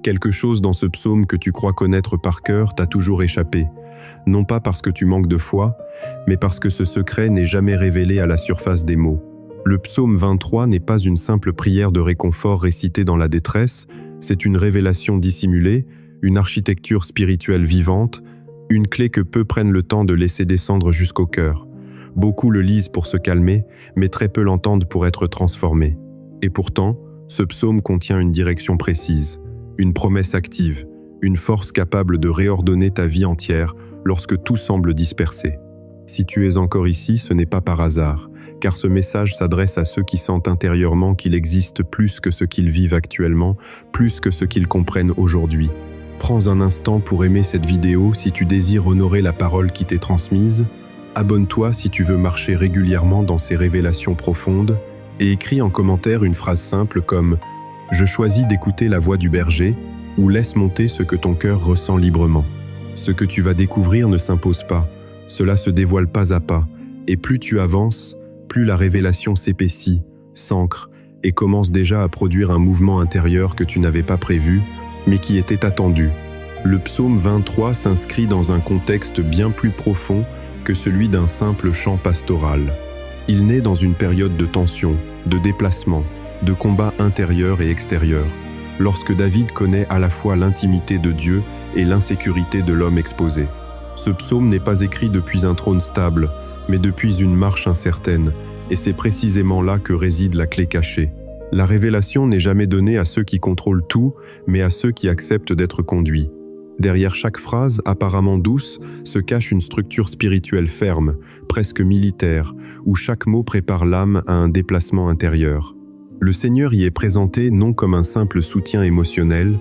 Quelque chose dans ce psaume que tu crois connaître par cœur t'a toujours échappé, non pas parce que tu manques de foi, mais parce que ce secret n'est jamais révélé à la surface des mots. Le psaume 23 n'est pas une simple prière de réconfort récitée dans la détresse, c'est une révélation dissimulée, une architecture spirituelle vivante, une clé que peu prennent le temps de laisser descendre jusqu'au cœur. Beaucoup le lisent pour se calmer, mais très peu l'entendent pour être transformés. Et pourtant, ce psaume contient une direction précise, une promesse active, une force capable de réordonner ta vie entière lorsque tout semble dispersé. Si tu es encore ici, ce n'est pas par hasard, car ce message s'adresse à ceux qui sentent intérieurement qu'il existe plus que ce qu'ils vivent actuellement, plus que ce qu'ils comprennent aujourd'hui. Prends un instant pour aimer cette vidéo si tu désires honorer la parole qui t'est transmise. Abonne-toi si tu veux marcher régulièrement dans ces révélations profondes et écris en commentaire une phrase simple comme « Je choisis d'écouter la voix du berger » ou « Laisse monter ce que ton cœur ressent librement ». Ce que tu vas découvrir ne s'impose pas, cela se dévoile pas à pas, et plus tu avances, plus la révélation s'épaissit, s'ancre et commence déjà à produire un mouvement intérieur que tu n'avais pas prévu, mais qui était attendu. Le psaume 23 s'inscrit dans un contexte bien plus profond que celui d'un simple chant pastoral. Il naît dans une période de tension, de déplacement, de combat intérieur et extérieur, lorsque David connaît à la fois l'intimité de Dieu et l'insécurité de l'homme exposé. Ce psaume n'est pas écrit depuis un trône stable, mais depuis une marche incertaine, et c'est précisément là que réside la clé cachée. La révélation n'est jamais donnée à ceux qui contrôlent tout, mais à ceux qui acceptent d'être conduits. Derrière chaque phrase, apparemment douce, se cache une structure spirituelle ferme, presque militaire, où chaque mot prépare l'âme à un déplacement intérieur. Le Seigneur y est présenté non comme un simple soutien émotionnel,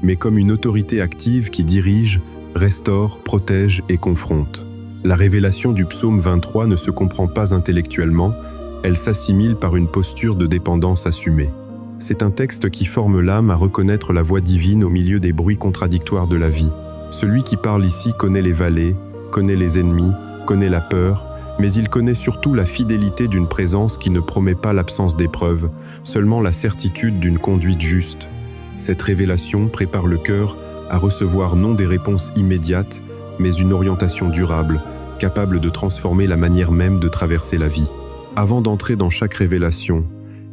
mais comme une autorité active qui dirige, restaure, protège et confronte. La révélation du psaume 23 ne se comprend pas intellectuellement, elle s'assimile par une posture de dépendance assumée. C'est un texte qui forme l'âme à reconnaître la voix divine au milieu des bruits contradictoires de la vie. Celui qui parle ici connaît les vallées, connaît les ennemis, connaît la peur, mais il connaît surtout la fidélité d'une présence qui ne promet pas l'absence d'épreuves, seulement la certitude d'une conduite juste. Cette révélation prépare le cœur à recevoir non des réponses immédiates, mais une orientation durable, capable de transformer la manière même de traverser la vie. Avant d'entrer dans chaque révélation,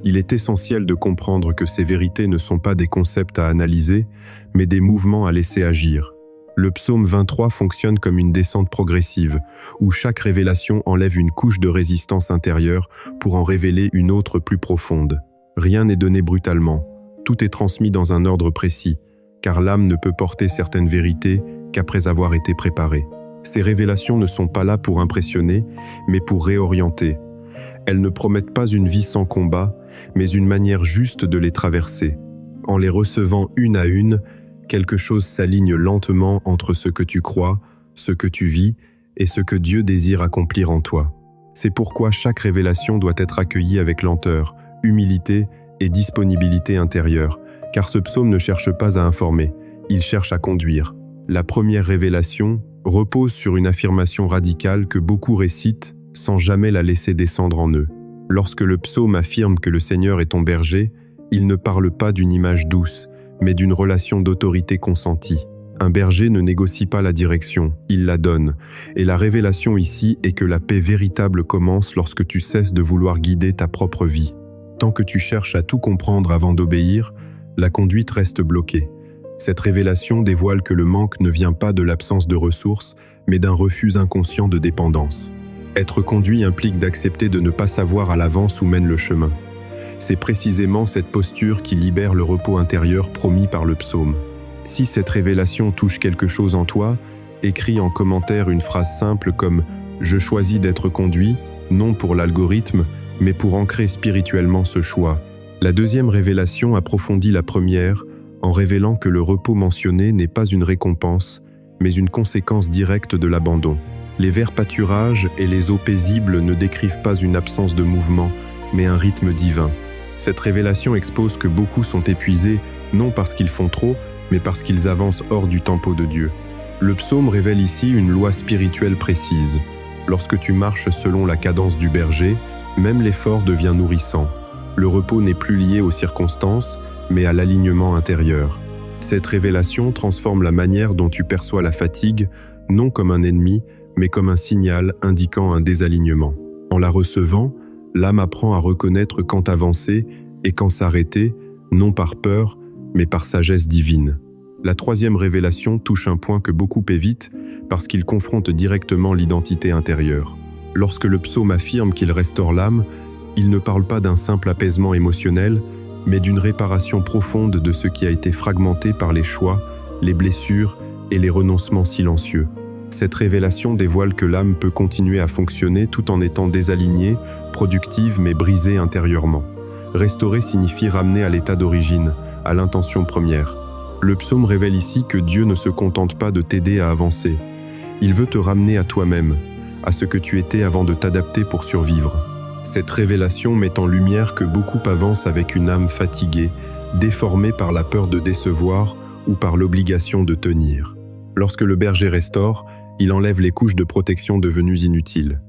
il est essentiel de comprendre que ces vérités ne sont pas des concepts à analyser, mais des mouvements à laisser agir. Le psaume 23 fonctionne comme une descente progressive, où chaque révélation enlève une couche de résistance intérieure pour en révéler une autre plus profonde. Rien n'est donné brutalement, tout est transmis dans un ordre précis, car l'âme ne peut porter certaines vérités qu'après avoir été préparée. Ces révélations ne sont pas là pour impressionner, mais pour réorienter. Elles ne promettent pas une vie sans combat, mais une manière juste de les traverser. En les recevant une à une, quelque chose s'aligne lentement entre ce que tu crois, ce que tu vis et ce que Dieu désire accomplir en toi. C'est pourquoi chaque révélation doit être accueillie avec lenteur, humilité et disponibilité intérieure, car ce psaume ne cherche pas à informer, il cherche à conduire. La première révélation repose sur une affirmation radicale que beaucoup récitent sans jamais la laisser descendre en eux. Lorsque le psaume affirme que le Seigneur est ton berger, il ne parle pas d'une image douce, mais d'une relation d'autorité consentie. Un berger ne négocie pas la direction, il la donne. Et la révélation ici est que la paix véritable commence lorsque tu cesses de vouloir guider ta propre vie. Tant que tu cherches à tout comprendre avant d'obéir, la conduite reste bloquée. Cette révélation dévoile que le manque ne vient pas de l'absence de ressources, mais d'un refus inconscient de dépendance. Être conduit implique d'accepter de ne pas savoir à l'avance où mène le chemin. C'est précisément cette posture qui libère le repos intérieur promis par le psaume. Si cette révélation touche quelque chose en toi, écris en commentaire une phrase simple comme « Je choisis d'être conduit », non pour l'algorithme, mais pour ancrer spirituellement ce choix. La deuxième révélation approfondit la première, en révélant que le repos mentionné n'est pas une récompense, mais une conséquence directe de l'abandon. Les verts pâturages et les eaux paisibles ne décrivent pas une absence de mouvement, mais un rythme divin. Cette révélation expose que beaucoup sont épuisés, non parce qu'ils font trop, mais parce qu'ils avancent hors du tempo de Dieu. Le psaume révèle ici une loi spirituelle précise. Lorsque tu marches selon la cadence du berger, même l'effort devient nourrissant. Le repos n'est plus lié aux circonstances, mais à l'alignement intérieur. Cette révélation transforme la manière dont tu perçois la fatigue, non comme un ennemi, mais comme un signal indiquant un désalignement. En la recevant, l'âme apprend à reconnaître quand avancer et quand s'arrêter, non par peur, mais par sagesse divine. La troisième révélation touche un point que beaucoup évitent parce qu'il confronte directement l'identité intérieure. Lorsque le psaume affirme qu'il restaure l'âme, il ne parle pas d'un simple apaisement émotionnel, mais d'une réparation profonde de ce qui a été fragmenté par les choix, les blessures et les renoncements silencieux. Cette révélation dévoile que l'âme peut continuer à fonctionner tout en étant désalignée, productive mais brisée intérieurement. Restaurer signifie ramener à l'état d'origine, à l'intention première. Le psaume révèle ici que Dieu ne se contente pas de t'aider à avancer. Il veut te ramener à toi-même, à ce que tu étais avant de t'adapter pour survivre. Cette révélation met en lumière que beaucoup avancent avec une âme fatiguée, déformée par la peur de décevoir ou par l'obligation de tenir. Lorsque le berger restaure, il enlève les couches de protection devenues inutiles.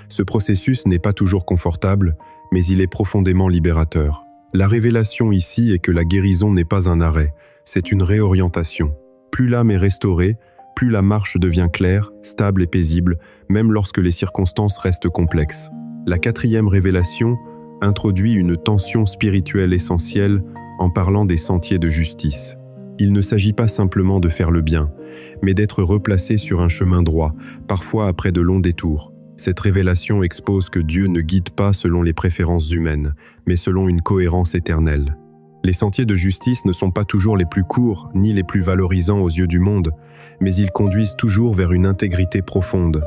Ce processus n'est pas toujours confortable, mais il est profondément libérateur. La révélation ici est que la guérison n'est pas un arrêt, c'est une réorientation. Plus l'âme est restaurée, plus la marche devient claire, stable et paisible, même lorsque les circonstances restent complexes. La quatrième révélation introduit une tension spirituelle essentielle en parlant des sentiers de justice. Il ne s'agit pas simplement de faire le bien, mais d'être replacé sur un chemin droit, parfois après de longs détours. Cette révélation expose que Dieu ne guide pas selon les préférences humaines, mais selon une cohérence éternelle. Les sentiers de justice ne sont pas toujours les plus courts, ni les plus valorisants aux yeux du monde, mais ils conduisent toujours vers une intégrité profonde.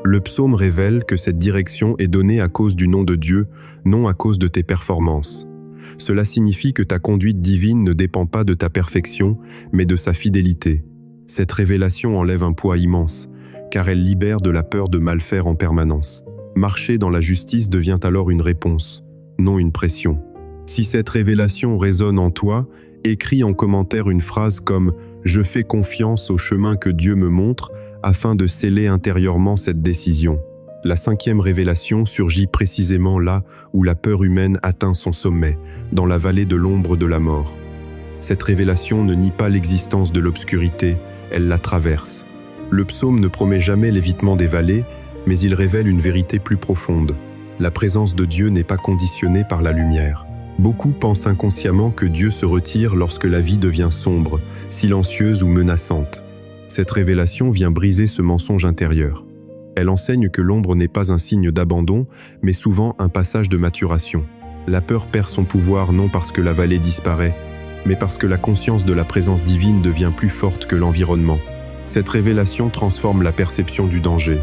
Le psaume révèle que cette direction est donnée à cause du nom de Dieu, non à cause de tes performances. Cela signifie que ta conduite divine ne dépend pas de ta perfection, mais de sa fidélité. Cette révélation enlève un poids immense, car elle libère de la peur de mal faire en permanence. Marcher dans la justice devient alors une réponse, non une pression. Si cette révélation résonne en toi, écris en commentaire une phrase comme « Je fais confiance au chemin que Dieu me montre » afin de sceller intérieurement cette décision. La cinquième révélation surgit précisément là où la peur humaine atteint son sommet, dans la vallée de l'ombre de la mort. Cette révélation ne nie pas l'existence de l'obscurité, elle la traverse. Le psaume ne promet jamais l'évitement des vallées, mais il révèle une vérité plus profonde. La présence de Dieu n'est pas conditionnée par la lumière. Beaucoup pensent inconsciemment que Dieu se retire lorsque la vie devient sombre, silencieuse ou menaçante. Cette révélation vient briser ce mensonge intérieur. Elle enseigne que l'ombre n'est pas un signe d'abandon, mais souvent un passage de maturation. La peur perd son pouvoir non parce que la vallée disparaît, mais parce que la conscience de la présence divine devient plus forte que l'environnement. Cette révélation transforme la perception du danger.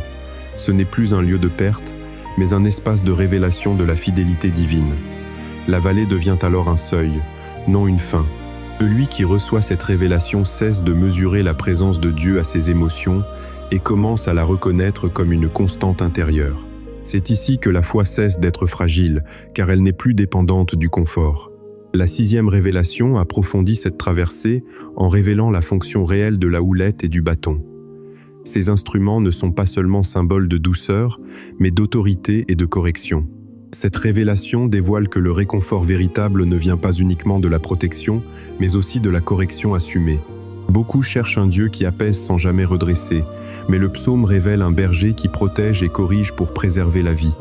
Ce n'est plus un lieu de perte, mais un espace de révélation de la fidélité divine. La vallée devient alors un seuil, non une fin. Celui qui reçoit cette révélation cesse de mesurer la présence de Dieu à ses émotions et commence à la reconnaître comme une constante intérieure. C'est ici que la foi cesse d'être fragile, car elle n'est plus dépendante du confort. La sixième révélation approfondit cette traversée en révélant la fonction réelle de la houlette et du bâton. Ces instruments ne sont pas seulement symboles de douceur, mais d'autorité et de correction. Cette révélation dévoile que le réconfort véritable ne vient pas uniquement de la protection, mais aussi de la correction assumée. Beaucoup cherchent un Dieu qui apaise sans jamais redresser, mais le psaume révèle un berger qui protège et corrige pour préserver la vie.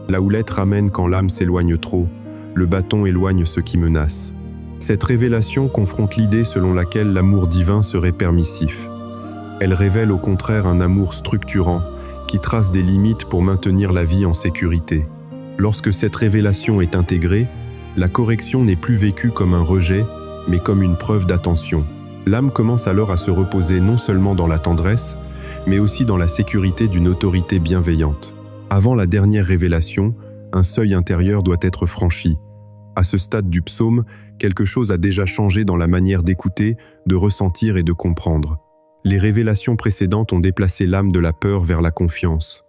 La houlette ramène quand l'âme s'éloigne trop, le bâton éloigne ce qui menace. Cette révélation confronte l'idée selon laquelle l'amour divin serait permissif. Elle révèle au contraire un amour structurant, qui trace des limites pour maintenir la vie en sécurité. Lorsque cette révélation est intégrée, la correction n'est plus vécue comme un rejet, mais comme une preuve d'attention. L'âme commence alors à se reposer non seulement dans la tendresse, mais aussi dans la sécurité d'une autorité bienveillante. Avant la dernière révélation, un seuil intérieur doit être franchi. À ce stade du psaume, quelque chose a déjà changé dans la manière d'écouter, de ressentir et de comprendre. Les révélations précédentes ont déplacé l'âme de la peur vers la confiance,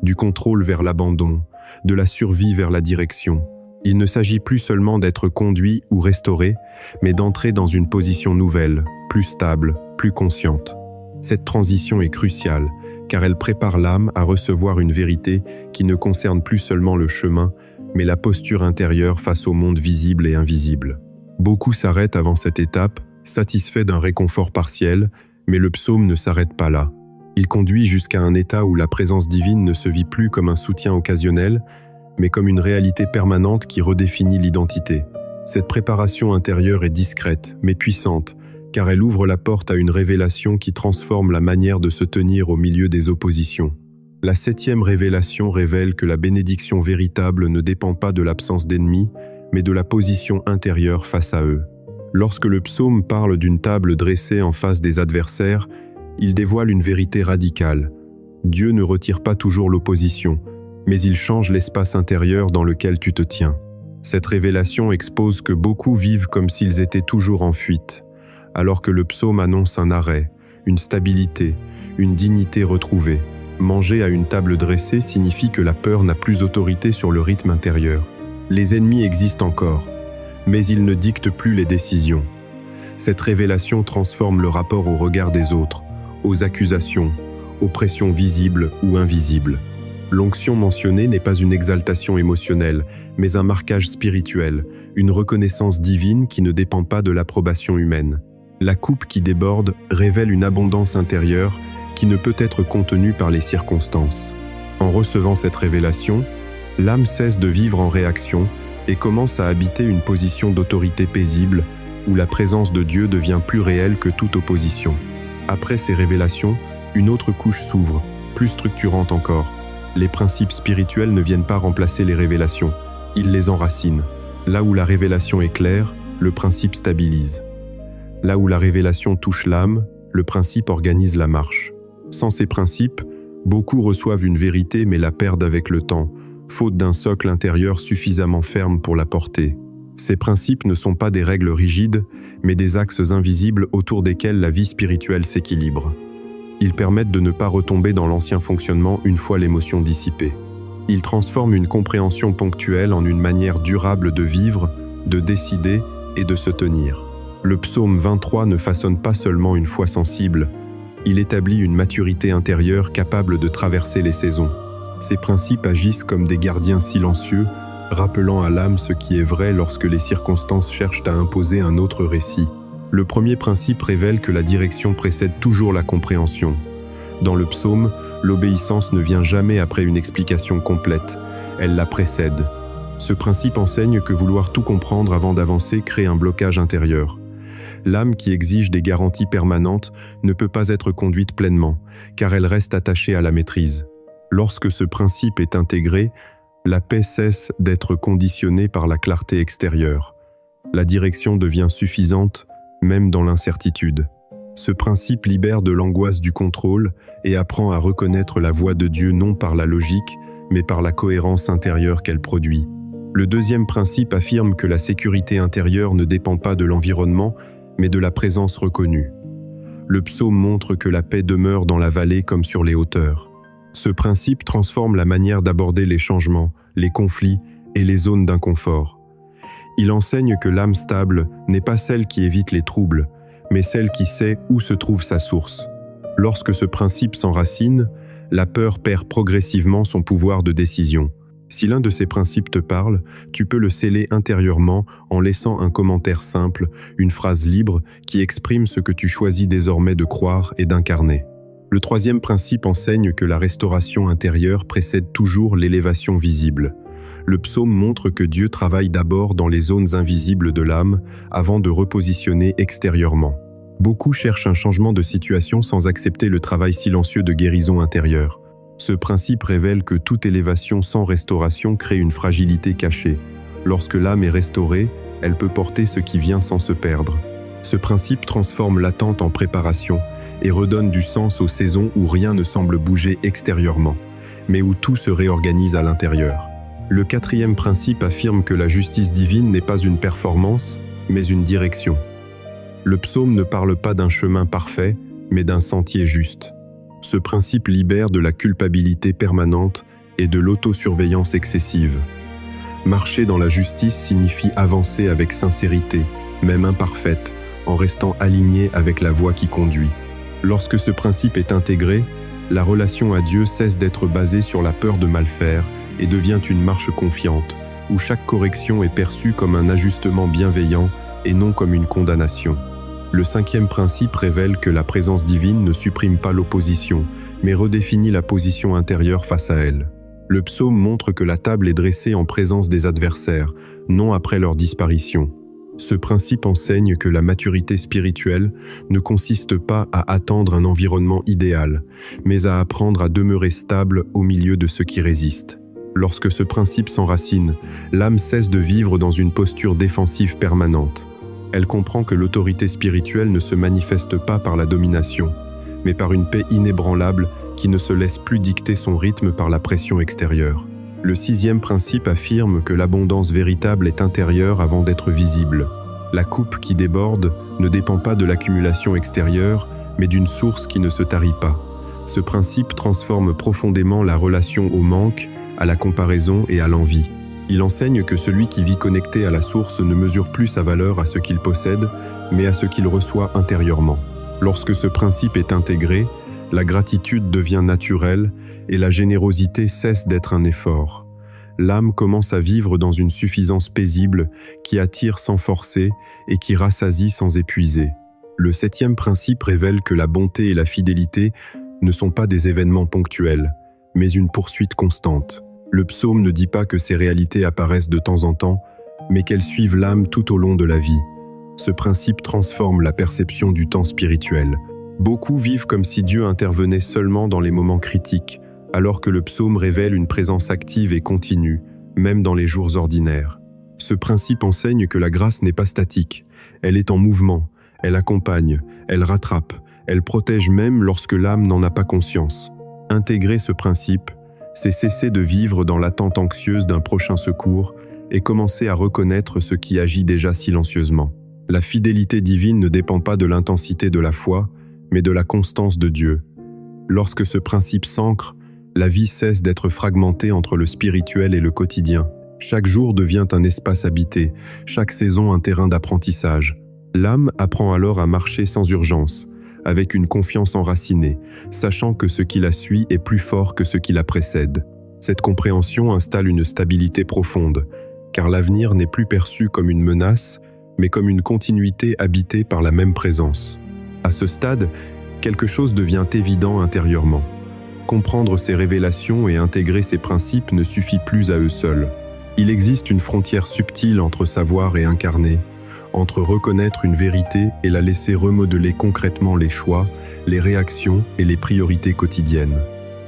du contrôle vers l'abandon, de la survie vers la direction. Il ne s'agit plus seulement d'être conduit ou restauré, mais d'entrer dans une position nouvelle, plus stable, plus consciente. Cette transition est cruciale, car elle prépare l'âme à recevoir une vérité qui ne concerne plus seulement le chemin, mais la posture intérieure face au monde visible et invisible. Beaucoup s'arrêtent avant cette étape, satisfait d'un réconfort partiel, mais le psaume ne s'arrête pas là. Il conduit jusqu'à un état où la présence divine ne se vit plus comme un soutien occasionnel, mais comme une réalité permanente qui redéfinit l'identité. Cette préparation intérieure est discrète, mais puissante, car elle ouvre la porte à une révélation qui transforme la manière de se tenir au milieu des oppositions. La 7e révélation révèle que la bénédiction véritable ne dépend pas de l'absence d'ennemis, mais de la position intérieure face à eux. Lorsque le psaume parle d'une table dressée en face des adversaires, il dévoile une vérité radicale. Dieu ne retire pas toujours l'opposition, mais il change l'espace intérieur dans lequel tu te tiens. Cette révélation expose que beaucoup vivent comme s'ils étaient toujours en fuite, alors que le psaume annonce un arrêt, une stabilité, une dignité retrouvée. Manger à une table dressée signifie que la peur n'a plus autorité sur le rythme intérieur. Les ennemis existent encore, mais ils ne dictent plus les décisions. Cette révélation transforme le rapport au regard des autres, aux accusations, aux pressions visibles ou invisibles. L'onction mentionnée n'est pas une exaltation émotionnelle, mais un marquage spirituel, une reconnaissance divine qui ne dépend pas de l'approbation humaine. La coupe qui déborde révèle une abondance intérieure qui ne peut être contenue par les circonstances. En recevant cette révélation, l'âme cesse de vivre en réaction et commence à habiter une position d'autorité paisible où la présence de Dieu devient plus réelle que toute opposition. Après ces révélations, une autre couche s'ouvre, plus structurante encore. Les principes spirituels ne viennent pas remplacer les révélations, ils les enracinent. Là où la révélation est claire, le principe stabilise. Là où la révélation touche l'âme, le principe organise la marche. Sans ces principes, beaucoup reçoivent une vérité mais la perdent avec le temps, faute d'un socle intérieur suffisamment ferme pour la porter. Ces principes ne sont pas des règles rigides, mais des axes invisibles autour desquels la vie spirituelle s'équilibre. Ils permettent de ne pas retomber dans l'ancien fonctionnement une fois l'émotion dissipée. Ils transforment une compréhension ponctuelle en une manière durable de vivre, de décider et de se tenir. Le psaume 23 ne façonne pas seulement une foi sensible, il établit une maturité intérieure capable de traverser les saisons. Ces principes agissent comme des gardiens silencieux, rappelant à l'âme ce qui est vrai lorsque les circonstances cherchent à imposer un autre récit. Le premier principe révèle que la direction précède toujours la compréhension. Dans le psaume, l'obéissance ne vient jamais après une explication complète, elle la précède. Ce principe enseigne que vouloir tout comprendre avant d'avancer crée un blocage intérieur. L'âme qui exige des garanties permanentes ne peut pas être conduite pleinement, car elle reste attachée à la maîtrise. Lorsque ce principe est intégré, la paix cesse d'être conditionnée par la clarté extérieure. La direction devient suffisante, même dans l'incertitude. Ce principe libère de l'angoisse du contrôle et apprend à reconnaître la voix de Dieu non par la logique, mais par la cohérence intérieure qu'elle produit. Le deuxième principe affirme que la sécurité intérieure ne dépend pas de l'environnement, mais de la présence reconnue. Le psaume montre que la paix demeure dans la vallée comme sur les hauteurs. Ce principe transforme la manière d'aborder les changements, les conflits et les zones d'inconfort. Il enseigne que l'âme stable n'est pas celle qui évite les troubles, mais celle qui sait où se trouve sa source. Lorsque ce principe s'enracine, la peur perd progressivement son pouvoir de décision. Si l'un de ces principes te parle, tu peux le sceller intérieurement en laissant un commentaire simple, une phrase libre qui exprime ce que tu choisis désormais de croire et d'incarner. Le troisième principe enseigne que la restauration intérieure précède toujours l'élévation visible. Le psaume montre que Dieu travaille d'abord dans les zones invisibles de l'âme avant de repositionner extérieurement. Beaucoup cherchent un changement de situation sans accepter le travail silencieux de guérison intérieure. Ce principe révèle que toute élévation sans restauration crée une fragilité cachée. Lorsque l'âme est restaurée, elle peut porter ce qui vient sans se perdre. Ce principe transforme l'attente en préparation et redonne du sens aux saisons où rien ne semble bouger extérieurement, mais où tout se réorganise à l'intérieur. Le quatrième principe affirme que la justice divine n'est pas une performance, mais une direction. Le psaume ne parle pas d'un chemin parfait, mais d'un sentier juste. Ce principe libère de la culpabilité permanente et de l'autosurveillance excessive. Marcher dans la justice signifie avancer avec sincérité, même imparfaite, en restant aligné avec la voie qui conduit. Lorsque ce principe est intégré, la relation à Dieu cesse d'être basée sur la peur de mal faire et devient une marche confiante, où chaque correction est perçue comme un ajustement bienveillant et non comme une condamnation. Le 5e principe révèle que la présence divine ne supprime pas l'opposition, mais redéfinit la position intérieure face à elle. Le psaume montre que la table est dressée en présence des adversaires, non après leur disparition. Ce principe enseigne que la maturité spirituelle ne consiste pas à attendre un environnement idéal, mais à apprendre à demeurer stable au milieu de ce qui résiste. Lorsque ce principe s'enracine, l'âme cesse de vivre dans une posture défensive permanente. Elle comprend que l'autorité spirituelle ne se manifeste pas par la domination, mais par une paix inébranlable qui ne se laisse plus dicter son rythme par la pression extérieure. Le 6e principe affirme que l'abondance véritable est intérieure avant d'être visible. La coupe qui déborde ne dépend pas de l'accumulation extérieure, mais d'une source qui ne se tarit pas. Ce principe transforme profondément la relation au manque, à la comparaison et à l'envie. Il enseigne que celui qui vit connecté à la source ne mesure plus sa valeur à ce qu'il possède, mais à ce qu'il reçoit intérieurement. Lorsque ce principe est intégré, la gratitude devient naturelle et la générosité cesse d'être un effort. L'âme commence à vivre dans une suffisance paisible qui attire sans forcer et qui rassasie sans épuiser. Le 7e principe révèle que la bonté et la fidélité ne sont pas des événements ponctuels, mais une poursuite constante. Le psaume ne dit pas que ces réalités apparaissent de temps en temps, mais qu'elles suivent l'âme tout au long de la vie. Ce principe transforme la perception du temps spirituel. Beaucoup vivent comme si Dieu intervenait seulement dans les moments critiques, alors que le psaume révèle une présence active et continue, même dans les jours ordinaires. Ce principe enseigne que la grâce n'est pas statique, elle est en mouvement, elle accompagne, elle rattrape, elle protège même lorsque l'âme n'en a pas conscience. Intégrer ce principe, c'est cesser de vivre dans l'attente anxieuse d'un prochain secours et commencer à reconnaître ce qui agit déjà silencieusement. La fidélité divine ne dépend pas de l'intensité de la foi, mais de la constance de Dieu. Lorsque ce principe s'ancre, la vie cesse d'être fragmentée entre le spirituel et le quotidien. Chaque jour devient un espace habité, chaque saison un terrain d'apprentissage. L'âme apprend alors à marcher sans urgence, avec une confiance enracinée, sachant que ce qui la suit est plus fort que ce qui la précède. Cette compréhension installe une stabilité profonde, car l'avenir n'est plus perçu comme une menace, mais comme une continuité habitée par la même présence. À ce stade, quelque chose devient évident intérieurement. Comprendre ces révélations et intégrer ces principes ne suffit plus à eux seuls. Il existe une frontière subtile entre savoir et incarner, entre reconnaître une vérité et la laisser remodeler concrètement les choix, les réactions et les priorités quotidiennes.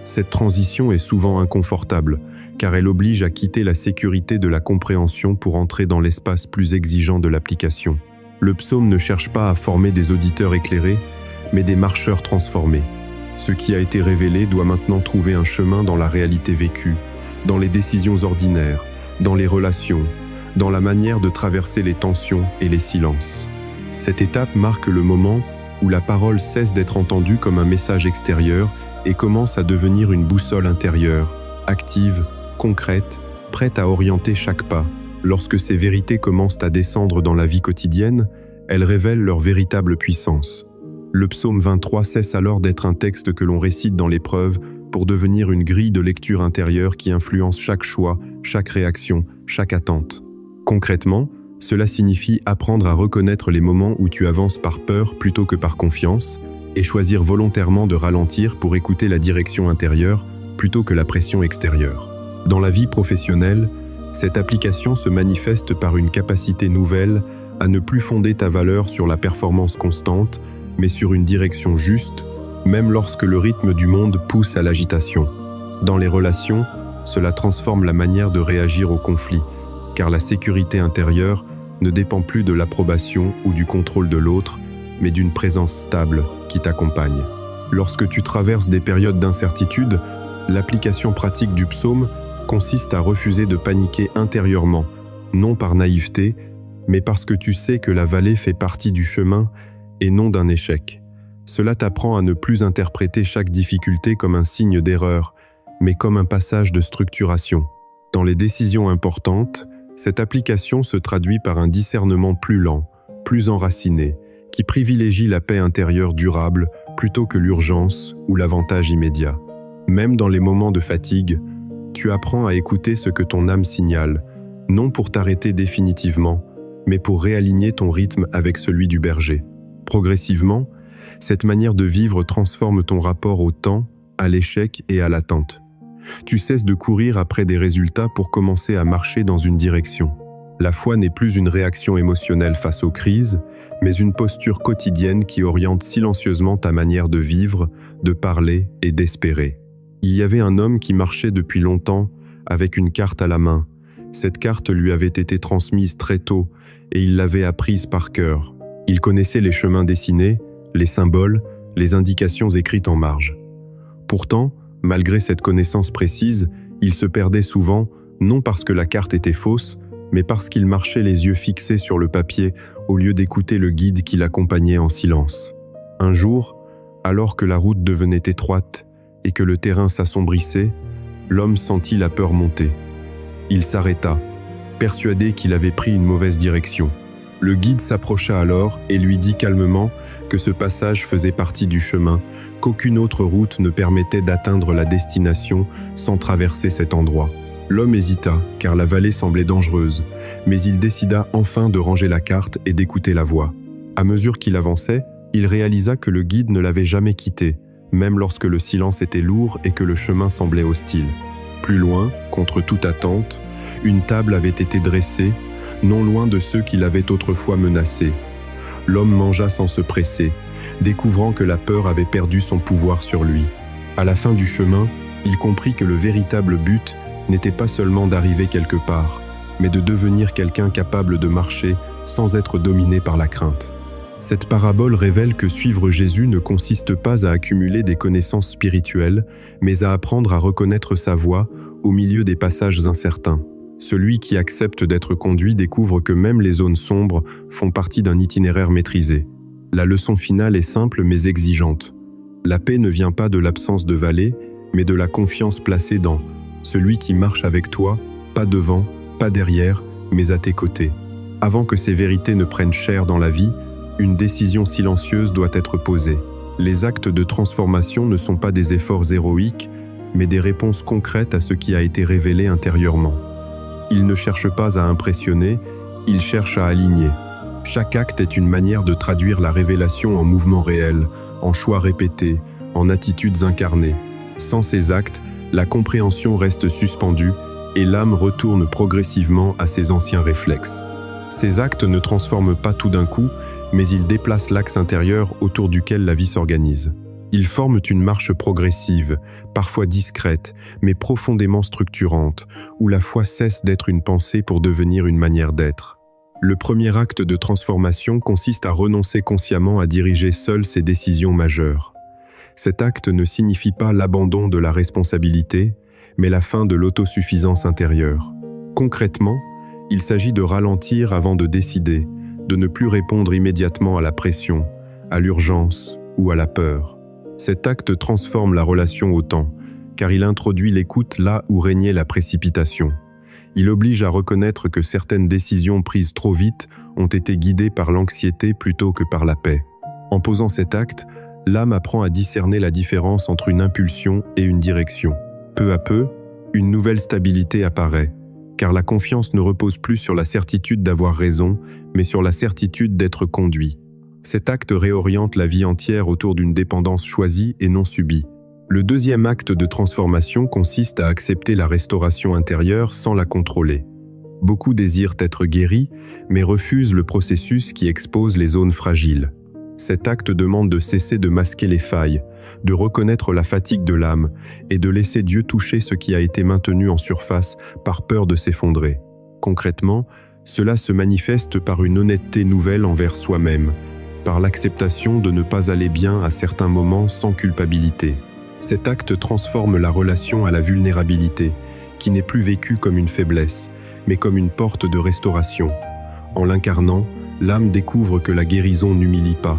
Cette transition est souvent inconfortable, car elle oblige à quitter la sécurité de la compréhension pour entrer dans l'espace plus exigeant de l'application. Le psaume ne cherche pas à former des auditeurs éclairés, mais des marcheurs transformés. Ce qui a été révélé doit maintenant trouver un chemin dans la réalité vécue, dans les décisions ordinaires, dans les relations, dans la manière de traverser les tensions et les silences. Cette étape marque le moment où la parole cesse d'être entendue comme un message extérieur et commence à devenir une boussole intérieure, active, concrète, prête à orienter chaque pas. Lorsque ces vérités commencent à descendre dans la vie quotidienne, elles révèlent leur véritable puissance. Le psaume 23 cesse alors d'être un texte que l'on récite dans l'épreuve pour devenir une grille de lecture intérieure qui influence chaque choix, chaque réaction, chaque attente. Concrètement, cela signifie apprendre à reconnaître les moments où tu avances par peur plutôt que par confiance et choisir volontairement de ralentir pour écouter la direction intérieure plutôt que la pression extérieure. Dans la vie professionnelle, cette application se manifeste par une capacité nouvelle à ne plus fonder ta valeur sur la performance constante, mais sur une direction juste, même lorsque le rythme du monde pousse à l'agitation. Dans les relations, cela transforme la manière de réagir aux conflits, car la sécurité intérieure ne dépend plus de l'approbation ou du contrôle de l'autre, mais d'une présence stable qui t'accompagne. Lorsque tu traverses des périodes d'incertitude, l'application pratique du psaume consiste à refuser de paniquer intérieurement, non par naïveté, mais parce que tu sais que la vallée fait partie du chemin et non d'un échec. Cela t'apprend à ne plus interpréter chaque difficulté comme un signe d'erreur, mais comme un passage de structuration. Dans les décisions importantes, cette application se traduit par un discernement plus lent, plus enraciné, qui privilégie la paix intérieure durable plutôt que l'urgence ou l'avantage immédiat. Même dans les moments de fatigue, tu apprends à écouter ce que ton âme signale, non pour t'arrêter définitivement, mais pour réaligner ton rythme avec celui du berger. Progressivement, cette manière de vivre transforme ton rapport au temps, à l'échec et à l'attente. Tu cesses de courir après des résultats pour commencer à marcher dans une direction. La foi n'est plus une réaction émotionnelle face aux crises, mais une posture quotidienne qui oriente silencieusement ta manière de vivre, de parler et d'espérer. Il y avait un homme qui marchait depuis longtemps avec une carte à la main. Cette carte lui avait été transmise très tôt et il l'avait apprise par cœur. Il connaissait les chemins dessinés, les symboles, les indications écrites en marge. Pourtant, malgré cette connaissance précise, il se perdait souvent, non parce que la carte était fausse, mais parce qu'il marchait les yeux fixés sur le papier au lieu d'écouter le guide qui l'accompagnait en silence. Un jour, alors que la route devenait étroite et que le terrain s'assombrissait, l'homme sentit la peur monter. Il s'arrêta, persuadé qu'il avait pris une mauvaise direction. Le guide s'approcha alors et lui dit calmement que ce passage faisait partie du chemin, qu'aucune autre route ne permettait d'atteindre la destination sans traverser cet endroit. L'homme hésita, car la vallée semblait dangereuse, mais il décida enfin de ranger la carte et d'écouter la voix. À mesure qu'il avançait, il réalisa que le guide ne l'avait jamais quitté, même lorsque le silence était lourd et que le chemin semblait hostile. Plus loin, contre toute attente, une table avait été dressée, non loin de ceux qui l'avaient autrefois menacé. L'homme mangea sans se presser, découvrant que la peur avait perdu son pouvoir sur lui. À la fin du chemin, il comprit que le véritable but n'était pas seulement d'arriver quelque part, mais de devenir quelqu'un capable de marcher sans être dominé par la crainte. Cette parabole révèle que suivre Jésus ne consiste pas à accumuler des connaissances spirituelles, mais à apprendre à reconnaître sa voie au milieu des passages incertains. Celui qui accepte d'être conduit découvre que même les zones sombres font partie d'un itinéraire maîtrisé. La leçon finale est simple mais exigeante. La paix ne vient pas de l'absence de vallée, mais de la confiance placée dans celui qui marche avec toi, pas devant, pas derrière, mais à tes côtés. Avant que ces vérités ne prennent chair dans la vie, une décision silencieuse doit être posée. Les actes de transformation ne sont pas des efforts héroïques, mais des réponses concrètes à ce qui a été révélé intérieurement. Ils ne cherchent pas à impressionner, ils cherchent à aligner. Chaque acte est une manière de traduire la révélation en mouvements réels, en choix répétés, en attitudes incarnées. Sans ces actes, la compréhension reste suspendue et l'âme retourne progressivement à ses anciens réflexes. Ces actes ne transforment pas tout d'un coup, mais ils déplacent l'axe intérieur autour duquel la vie s'organise. Ils forment une marche progressive, parfois discrète, mais profondément structurante, où la foi cesse d'être une pensée pour devenir une manière d'être. Le premier acte de transformation consiste à renoncer consciemment à diriger seul ses décisions majeures. Cet acte ne signifie pas l'abandon de la responsabilité, mais la fin de l'autosuffisance intérieure. Concrètement, il s'agit de ralentir avant de décider, de ne plus répondre immédiatement à la pression, à l'urgence ou à la peur. Cet acte transforme la relation au temps, car il introduit l'écoute là où régnait la précipitation. Il oblige à reconnaître que certaines décisions prises trop vite ont été guidées par l'anxiété plutôt que par la paix. En posant cet acte, l'âme apprend à discerner la différence entre une impulsion et une direction. Peu à peu, une nouvelle stabilité apparaît, car la confiance ne repose plus sur la certitude d'avoir raison, mais sur la certitude d'être conduit. Cet acte réoriente la vie entière autour d'une dépendance choisie et non subie. Le deuxième acte de transformation consiste à accepter la restauration intérieure sans la contrôler. Beaucoup désirent être guéris, mais refusent le processus qui expose les zones fragiles. Cet acte demande de cesser de masquer les failles, de reconnaître la fatigue de l'âme et de laisser Dieu toucher ce qui a été maintenu en surface par peur de s'effondrer. Concrètement, cela se manifeste par une honnêteté nouvelle envers soi-même, par l'acceptation de ne pas aller bien à certains moments sans culpabilité. Cet acte transforme la relation à la vulnérabilité, qui n'est plus vécue comme une faiblesse, mais comme une porte de restauration. En l'incarnant, l'âme découvre que la guérison n'humilie pas,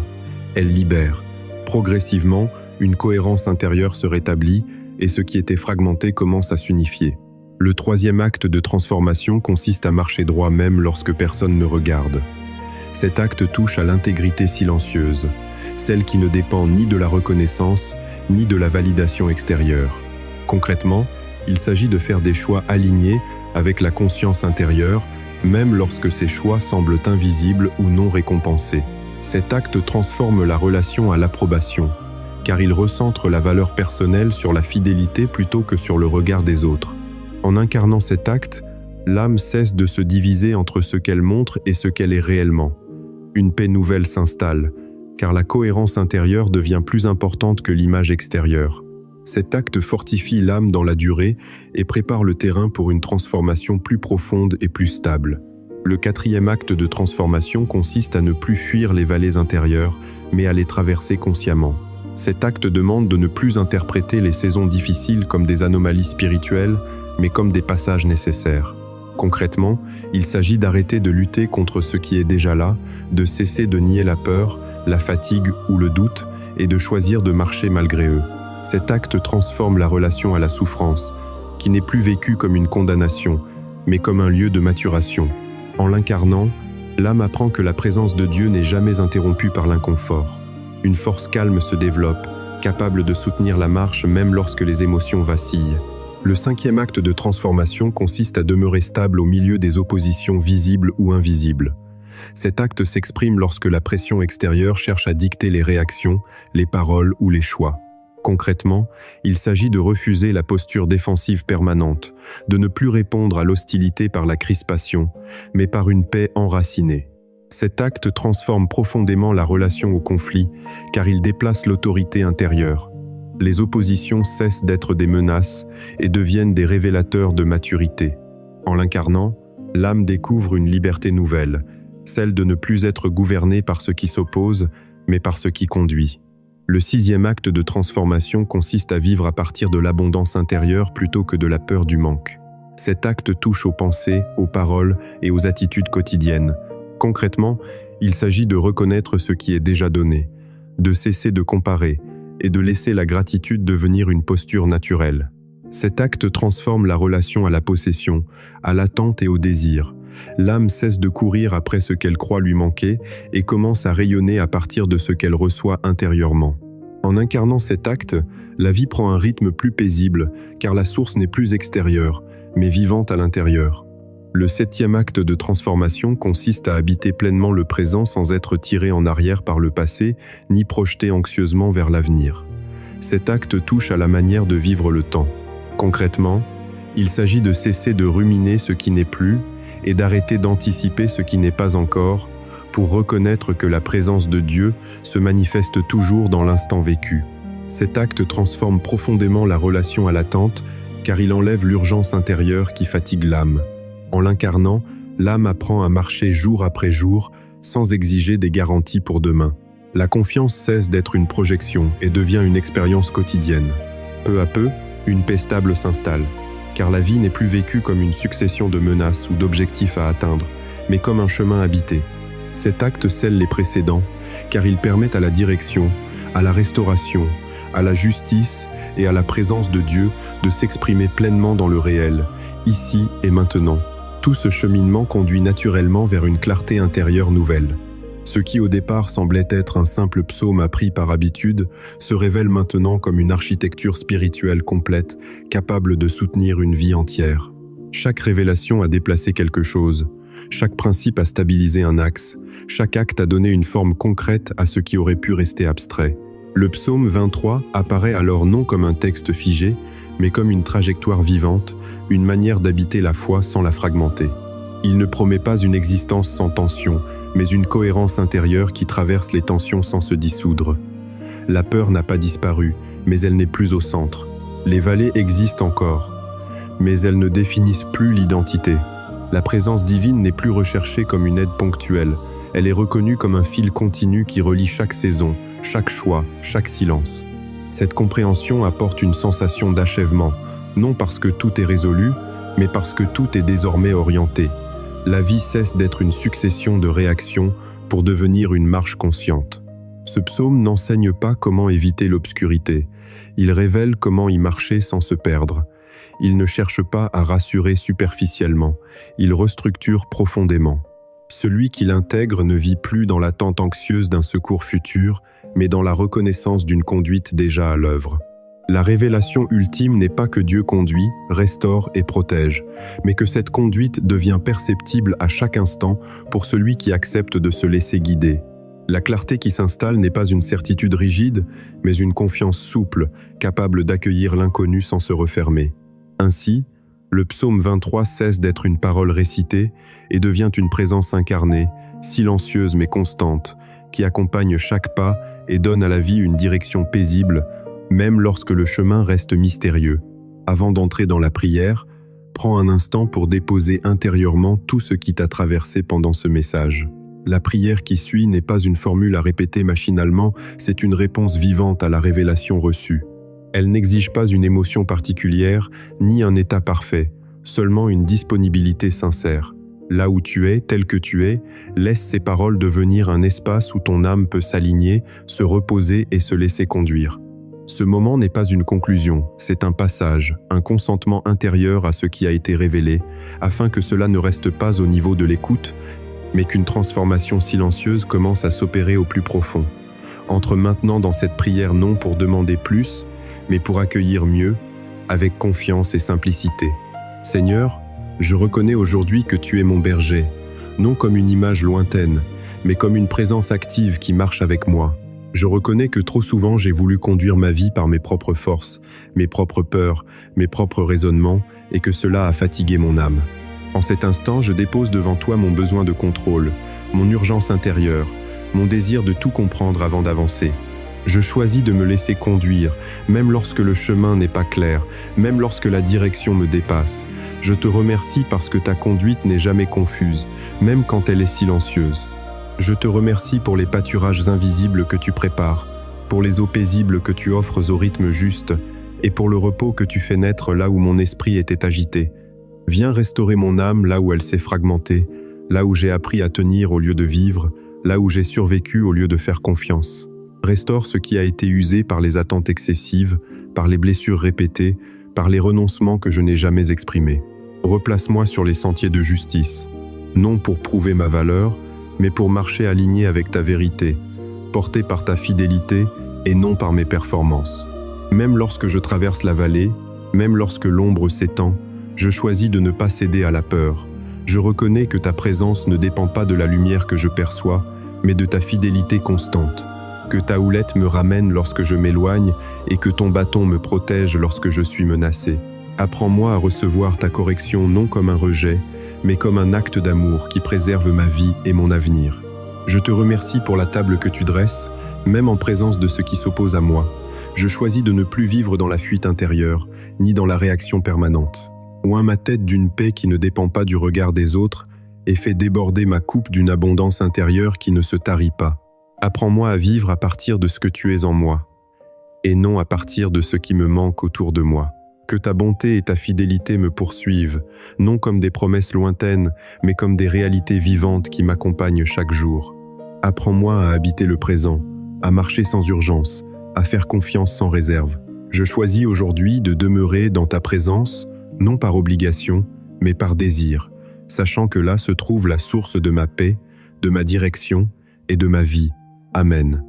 elle libère. Progressivement, une cohérence intérieure se rétablit et ce qui était fragmenté commence à s'unifier. Le troisième acte de transformation consiste à marcher droit même lorsque personne ne regarde. Cet acte touche à l'intégrité silencieuse, celle qui ne dépend ni de la reconnaissance, ni de la validation extérieure. Concrètement, il s'agit de faire des choix alignés avec la conscience intérieure, même lorsque ces choix semblent invisibles ou non récompensés. Cet acte transforme la relation à l'approbation, car il recentre la valeur personnelle sur la fidélité plutôt que sur le regard des autres. En incarnant cet acte, l'âme cesse de se diviser entre ce qu'elle montre et ce qu'elle est réellement. Une paix nouvelle s'installe, car la cohérence intérieure devient plus importante que l'image extérieure. Cet acte fortifie l'âme dans la durée et prépare le terrain pour une transformation plus profonde et plus stable. Le quatrième acte de transformation consiste à ne plus fuir les vallées intérieures, mais à les traverser consciemment. Cet acte demande de ne plus interpréter les saisons difficiles comme des anomalies spirituelles, mais comme des passages nécessaires. Concrètement, il s'agit d'arrêter de lutter contre ce qui est déjà là, de cesser de nier la peur, la fatigue ou le doute, et de choisir de marcher malgré eux. Cet acte transforme la relation à la souffrance, qui n'est plus vécue comme une condamnation, mais comme un lieu de maturation. En l'incarnant, l'âme apprend que la présence de Dieu n'est jamais interrompue par l'inconfort. Une force calme se développe, capable de soutenir la marche même lorsque les émotions vacillent. Le cinquième acte de transformation consiste à demeurer stable au milieu des oppositions visibles ou invisibles. Cet acte s'exprime lorsque la pression extérieure cherche à dicter les réactions, les paroles ou les choix. Concrètement, il s'agit de refuser la posture défensive permanente, de ne plus répondre à l'hostilité par la crispation, mais par une paix enracinée. Cet acte transforme profondément la relation au conflit, car il déplace l'autorité intérieure. Les oppositions cessent d'être des menaces et deviennent des révélateurs de maturité. En l'incarnant, l'âme découvre une liberté nouvelle, celle de ne plus être gouvernée par ce qui s'oppose, mais par ce qui conduit. Le sixième acte de transformation consiste à vivre à partir de l'abondance intérieure plutôt que de la peur du manque. Cet acte touche aux pensées, aux paroles et aux attitudes quotidiennes. Concrètement, il s'agit de reconnaître ce qui est déjà donné, de cesser de comparer et de laisser la gratitude devenir une posture naturelle. Cet acte transforme la relation à la possession, à l'attente et au désir. L'âme cesse de courir après ce qu'elle croit lui manquer et commence à rayonner à partir de ce qu'elle reçoit intérieurement. En incarnant cet acte, la vie prend un rythme plus paisible, car la source n'est plus extérieure, mais vivante à l'intérieur. Le septième acte de transformation consiste à habiter pleinement le présent sans être tiré en arrière par le passé, ni projeté anxieusement vers l'avenir. Cet acte touche à la manière de vivre le temps. Concrètement, il s'agit de cesser de ruminer ce qui n'est plus et d'arrêter d'anticiper ce qui n'est pas encore, pour reconnaître que la présence de Dieu se manifeste toujours dans l'instant vécu. Cet acte transforme profondément la relation à l'attente, car il enlève l'urgence intérieure qui fatigue l'âme. En l'incarnant, l'âme apprend à marcher jour après jour, sans exiger des garanties pour demain. La confiance cesse d'être une projection et devient une expérience quotidienne. Peu à peu, une paix stable s'installe, car la vie n'est plus vécue comme une succession de menaces ou d'objectifs à atteindre, mais comme un chemin habité. Cet acte scelle les précédents, car il permet à la direction, à la restauration, à la justice et à la présence de Dieu de s'exprimer pleinement dans le réel, ici et maintenant. Tout ce cheminement conduit naturellement vers une clarté intérieure nouvelle. Ce qui au départ semblait être un simple psaume appris par habitude se révèle maintenant comme une architecture spirituelle complète, capable de soutenir une vie entière. Chaque révélation a déplacé quelque chose, chaque principe a stabilisé un axe, chaque acte a donné une forme concrète à ce qui aurait pu rester abstrait. Le psaume 23 apparaît alors non comme un texte figé, mais comme une trajectoire vivante, une manière d'habiter la foi sans la fragmenter. Il ne promet pas une existence sans tension, mais une cohérence intérieure qui traverse les tensions sans se dissoudre. La peur n'a pas disparu, mais elle n'est plus au centre. Les vallées existent encore, mais elles ne définissent plus l'identité. La présence divine n'est plus recherchée comme une aide ponctuelle, elle est reconnue comme un fil continu qui relie chaque saison, chaque choix, chaque silence. Cette compréhension apporte une sensation d'achèvement, non parce que tout est résolu, mais parce que tout est désormais orienté. La vie cesse d'être une succession de réactions pour devenir une marche consciente. Ce psaume n'enseigne pas comment éviter l'obscurité, il révèle comment y marcher sans se perdre. Il ne cherche pas à rassurer superficiellement, il restructure profondément. Celui qui l'intègre ne vit plus dans l'attente anxieuse d'un secours futur, mais dans la reconnaissance d'une conduite déjà à l'œuvre. La révélation ultime n'est pas que Dieu conduit, restaure et protège, mais que cette conduite devient perceptible à chaque instant pour celui qui accepte de se laisser guider. La clarté qui s'installe n'est pas une certitude rigide, mais une confiance souple, capable d'accueillir l'inconnu sans se refermer. Ainsi, le psaume 23 cesse d'être une parole récitée et devient une présence incarnée, silencieuse mais constante, qui accompagne chaque pas et donne à la vie une direction paisible, même lorsque le chemin reste mystérieux. Avant d'entrer dans la prière, prends un instant pour déposer intérieurement tout ce qui t'a traversé pendant ce message. La prière qui suit n'est pas une formule à répéter machinalement, c'est une réponse vivante à la révélation reçue. Elle n'exige pas une émotion particulière, ni un état parfait, seulement une disponibilité sincère. Là où tu es, tel que tu es, laisse ces paroles devenir un espace où ton âme peut s'aligner, se reposer et se laisser conduire. Ce moment n'est pas une conclusion, c'est un passage, un consentement intérieur à ce qui a été révélé, afin que cela ne reste pas au niveau de l'écoute, mais qu'une transformation silencieuse commence à s'opérer au plus profond. Entre maintenant dans cette prière non pour demander plus, mais pour accueillir mieux, avec confiance et simplicité. Seigneur, je reconnais aujourd'hui que tu es mon berger, non comme une image lointaine, mais comme une présence active qui marche avec moi. Je reconnais que trop souvent j'ai voulu conduire ma vie par mes propres forces, mes propres peurs, mes propres raisonnements, et que cela a fatigué mon âme. En cet instant, je dépose devant toi mon besoin de contrôle, mon urgence intérieure, mon désir de tout comprendre avant d'avancer. Je choisis de me laisser conduire, même lorsque le chemin n'est pas clair, même lorsque la direction me dépasse. Je te remercie parce que ta conduite n'est jamais confuse, même quand elle est silencieuse. Je te remercie pour les pâturages invisibles que tu prépares, pour les eaux paisibles que tu offres au rythme juste, et pour le repos que tu fais naître là où mon esprit était agité. Viens restaurer mon âme là où elle s'est fragmentée, là où j'ai appris à tenir au lieu de vivre, là où j'ai survécu au lieu de faire confiance. Restaure ce qui a été usé par les attentes excessives, par les blessures répétées, par les renoncements que je n'ai jamais exprimés. Replace-moi sur les sentiers de justice, non pour prouver ma valeur, mais pour marcher aligné avec ta vérité, porté par ta fidélité et non par mes performances. Même lorsque je traverse la vallée, même lorsque l'ombre s'étend, je choisis de ne pas céder à la peur. Je reconnais que ta présence ne dépend pas de la lumière que je perçois, mais de ta fidélité constante. Que ta houlette me ramène lorsque je m'éloigne et que ton bâton me protège lorsque je suis menacé. Apprends-moi à recevoir ta correction non comme un rejet, mais comme un acte d'amour qui préserve ma vie et mon avenir. Je te remercie pour la table que tu dresses, même en présence de ce qui s'oppose à moi. Je choisis de ne plus vivre dans la fuite intérieure, ni dans la réaction permanente. Oins ma tête d'une paix qui ne dépend pas du regard des autres et fais déborder ma coupe d'une abondance intérieure qui ne se tarit pas. Apprends-moi à vivre à partir de ce que tu es en moi, et non à partir de ce qui me manque autour de moi. Que ta bonté et ta fidélité me poursuivent, non comme des promesses lointaines, mais comme des réalités vivantes qui m'accompagnent chaque jour. Apprends-moi à habiter le présent, à marcher sans urgence, à faire confiance sans réserve. Je choisis aujourd'hui de demeurer dans ta présence, non par obligation, mais par désir, sachant que là se trouve la source de ma paix, de ma direction et de ma vie. Amen.